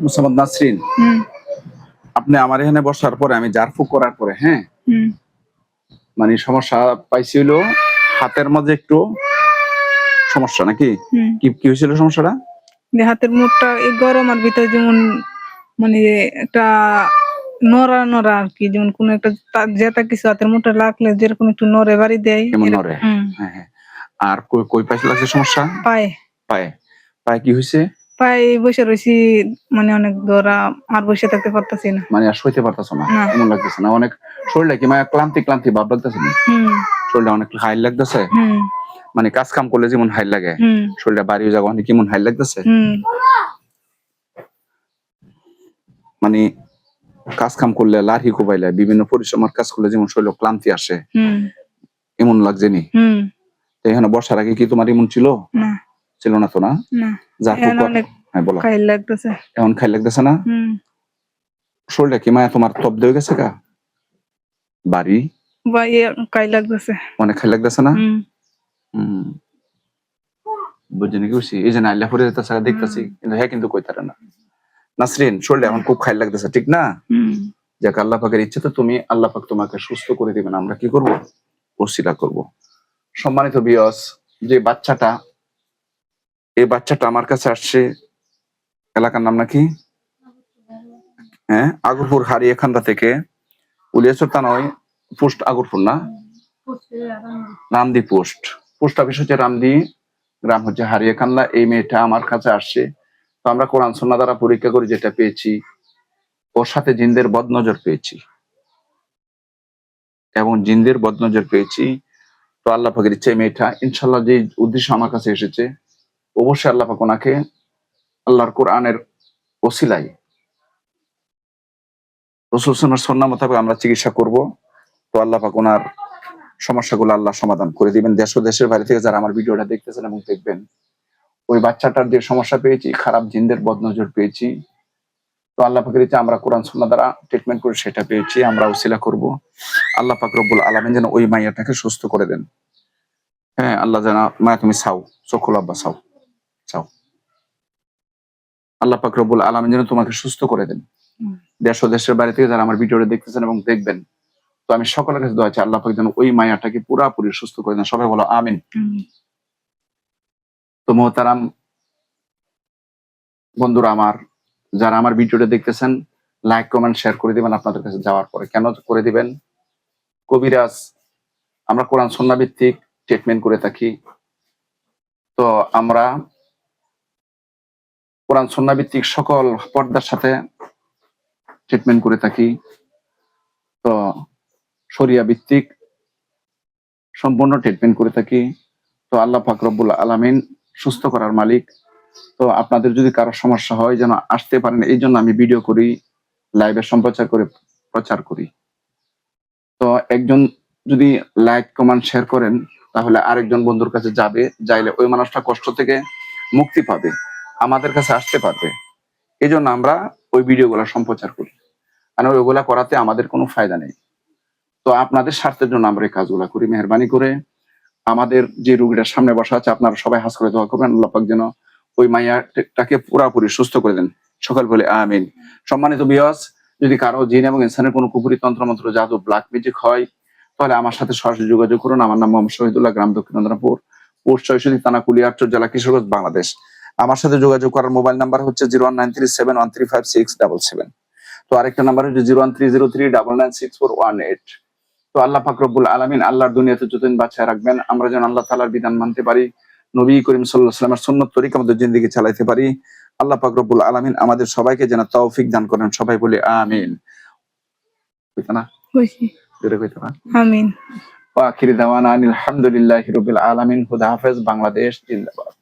মুসাম্মদ নাসরিন, আপনি আমার এখানে বসার পরে আমি জারফুক করার পরে, হ্যাঁ, মানে সমস্যা পাইছি হলো হাতের মধ্যে একটু সমস্যা, নাকি কি হয়েছিল সমস্যাটা? হাতের মুখটা এই গরম আর ভিতরে যেমন মানে একটা নড়া নড়া আর কি, যেমন কোন একটা জেতা কিছু হাতের মুখটা লাগলে যেরকম একটু নড়ে বাড়ি দেয়, কেমন নড়ে। হ্যাঁ হ্যাঁ। আর কই পাশে লাগছে সমস্যা? পায়ে। পায়ে পায়ে কি হয়েছে? পায়ে বসে রয়েছি, মানে অনেক দৌড়া আর বসে থাকতে পারতেছি না, মানে আর শুইতে পারতেছো না, এমন লাগতেছে না? অনেক শরীরটা কি মানে ক্লান্তি ক্লান্তি ভাব লাগতেছে না? শরীরটা অনেক হাই লাগতেছে, মানে কাজ কাম করলে যেমন হাই লাগে শরীরটা বাড়ি যাওয়া অনেক কেমন হাই লাগতেছে, মানে কাজ কাম করলে লাঠি কোবাইলে বিভিন্ন পরিশ্রমের কাজ করলে যেমন শরীরে ক্লান্তি আসে, এমন লাগছে নি? এখানে বসার আগে কি তোমার এমন ছিল? ছিল না তো, না? হ্যাঁ বলো। এখন খাই লাগতেছে না? শরীরটা কি মায়া তোমার তপ দিয়ে গেছে গা? বাড়ি অনেক খাই লাগতেছে না? বুঝিনি কি বুঝছি, এই যে নাইলা পরে যেতেছে দেখতেছি, কিন্তু হ্যাঁ কিন্তু কইতারে না। নাসরিন, শরীরটা এখন খুব খাই লাগতেছে, ঠিক না? যাক, আল্লাহ পাকের ইচ্ছে তো তুমি, আল্লাহ পাক তোমাকে সুস্থ করে দিবেন, আমরা কি করব? ওসিলা করব। সম্মানিত ভিউয়ার্স, যে বাচ্চাটা, এই বাচ্চাটা আমার কাছে আসছে, এলাকার নাম নাকি? হ্যাঁ, আগরপুর হারিয়াখান্ডা থেকে, উলিয়াচর থানায় পোস্ট আগরপুর, না? রামদি পোস্ট অফিস হচ্ছে রামদি, গ্রাম হচ্ছে হারিয়াখান্ডা। এই মেয়েটা আমার কাছে আসছে, তো আমরা কোরআন সুন্নাহ দ্বারা পরীক্ষা করে যেটা পেয়েছি, ওর সাথে জিনদের বদনজর পেয়েছি এবং জিনদের বদনজর পেয়েছি। তো আল্লাহ পাকের ইচ্ছে মেয়েটা ইনশাল্লাহ যে উদ্দেশ্য আমার কাছে এসেছে, অবশ্যই আল্লাহ পাক ওনাকে আল্লাহর কোরআনের ওসিলায় রাসূল সুন্নাহ মোতাবেক আমরা চিকিৎসা করব। তো আল্লাহ পাক ওনার সমস্যাগুলো আল্লাহ সমাধান করে দিবেন। দেশ ও দেশের বাইরে থেকে যারা আমার ভিডিওটা দেখতেছেন এবং দেখবেন, ওই বাচ্চাটার যে সমস্যা পেয়েছি, খারাপ জিনদের বদনজর পেয়েছি, তো আল্লাহ পাকের ইচ্ছে আমরা কোরআন সুন্নাহ দ্বারা ট্রিটমেন্ট করে সেটা পেয়েছি, আমরা ওসিলা করব। আল্লাহ পাক রব্বুল আলামিন যেন ওই মাইয়াটাকে সুস্থ করে দেন। হ্যাঁ, আল্লাহ যেন, মায়া তুমি চাও, চোখুল আব্বা চাও, চাও, আল্লাহ পাক রব্বুল আলামিন যেন তোমাকে সুস্থ করে দেন। দেশ ও দেশের বাইরে থেকে যারা আমার ভিডিওটা দেখতেছেন এবং দেখবেন, তো আমি সকলের কাছে দোয়া চাই আল্লাহ পাক যেন ওই মায়াটাকে পুরাপুরি সুস্থ করে দেন। সবাই বলো আমিন। তো মোহতারাম বন্ধুরা আমার, যারা আমার ভিডিওটা দেখতেছেন, লাইক কমেন্ট শেয়ার করে দিবেন আপনাদের কাছে যাওয়ার পরে। কেন করে দিবেন? কবিরাজ, আমরা কোরআন সুন্নাহ ভিত্তিক ট্রিটমেন্ট করে থাকি। তো আমরা কোরআন সুন্নাহ ভিত্তিক সকল পর্দার সাথে ট্রিটমেন্ট করে থাকি। তো শরিয়া ভিত্তিক সম্পূর্ণ ট্রিটমেন্ট করে থাকি। তো আল্লাহ পাক রব্বুল আলামিন সুস্থ করার মালিক। তো আপনাদের যদি কারো সমস্যা হয় যেন আসতে পারেন, এই জন্য আমি ভিডিও করি, লাইভে সম্প্রচার করে প্রচার করি। তো একজন যদি লাইক কমেন্ট শেয়ার করেন, তাহলে আরেকজন বন্ধুর কাছে যাবে, যাইলে ওই মানুষটা কষ্ট থেকে মুক্তি পাবে, আমাদের কাছে আসতে পারবে। এই জন্য আমরা ওই ভিডিওগুলো সম্প্রচার করি, কারণ ওইগুলা করাতে আমাদের কোনো ফায়দা নেই। তো আপনাদের স্বার্থের জন্য আমরা এই কাজগুলা করি। মেহরবানি করে আমাদের যে রোগীটার সামনে বসা আছে, আপনারা সবাই হাস করে দোয়া করবেন, আল্লাহ পাক যেন ওই মাইয়াটাকে পুরাপুরি সুস্থ করে দেন। সকল বলে আমিন। সম্মানিত ভিউয়ার্স, যদি কারো জিন এবং ইনসানের কোনো কুফরি তন্ত্রমন্ত্র জাদু ব্ল্যাক ম্যাজিক হয়, তাহলে আমার সাথে সরাসরি যোগাযোগ করুন। আমার নাম মোহাম্মদ শহীদুল্লাহ, গ্রাম দক্ষিণ চন্দ্রপুর, পোস্ট ৬৬, থানা কুলিয়ারচর, জেলা কিশোরগঞ্জ, বাংলাদেশ। আমার সাথে যোগাযোগ করার মোবাইল নাম্বার হচ্ছে 01937135677। তো আরেকটা নাম্বার হচ্ছে 0130339964188। তো আল্লাহ পাক রব্বুল আলামিন আল্লাহর দুনিয়াতে যতদিন বাঁচায় রাখবেন, আমরা যেন আল্লাহ তাআলার বিধান মানতে পারি, নবী করিম সাল্লাল্লাহু আলাইহি ওয়াসাল্লামের সুন্নাত তরিকা মতো জিন্দেগি চালাইতে পারি। আল্লাহ পাক রব্বুল আলামিন আমাদের সবাইকে যেন তৌফিক দান করেন। সবাই বলি আমিন। কইতা না? কইছি। জোরে কইতা না? আমিন। ওয়া আখিরি দাওয়ানা আলহামদুলিল্লাহি রাব্বিল আলামিন। খুদা হাফেজ। বাংলাদেশ জিন্দাবাদ।